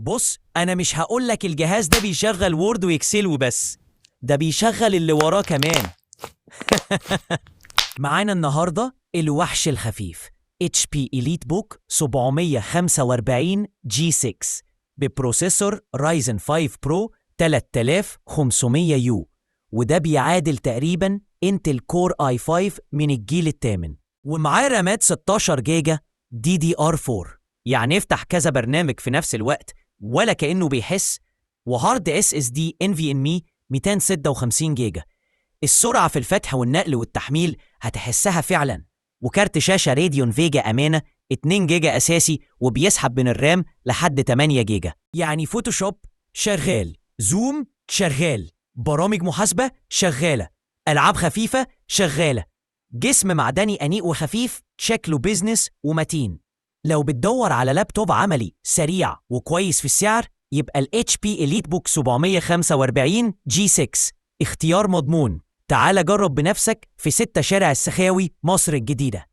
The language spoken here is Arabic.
بص، أنا مش هقولك الجهاز ده بيشغل وورد وإكسل وبس، ده بيشغل اللي وراه كمان. معانا النهاردة الوحش الخفيف HP EliteBook 745 G6 ببروسيسور رايزن 5 برو 3500U، وده بيعادل تقريبا انتل كور i5 من الجيل الثامن، ومعاه رامات 16 جيجا DDR4، يعني افتح كذا برنامج في نفس الوقت ولا كأنه بيحس، وهارد SSD NVMe 256 جيجا. السرعة في الفتح والنقل والتحميل هتحسها فعلا، وكارت شاشة راديون فيجا أمانة 2 جيجا أساسي وبيسحب من الرام لحد 8 جيجا، يعني فوتوشوب شغال، زوم شغال، برامج محاسبة شغالة، ألعاب خفيفة شغالة، جسم معدني أنيق وخفيف شكله بيزنس ومتين. لو بتدور على لابتوب عملي سريع وكويس في السعر، يبقى ال HP EliteBook 745 G6 اختيار مضمون. تعال جرب بنفسك في 6 شارع السخاوي مصر الجديدة.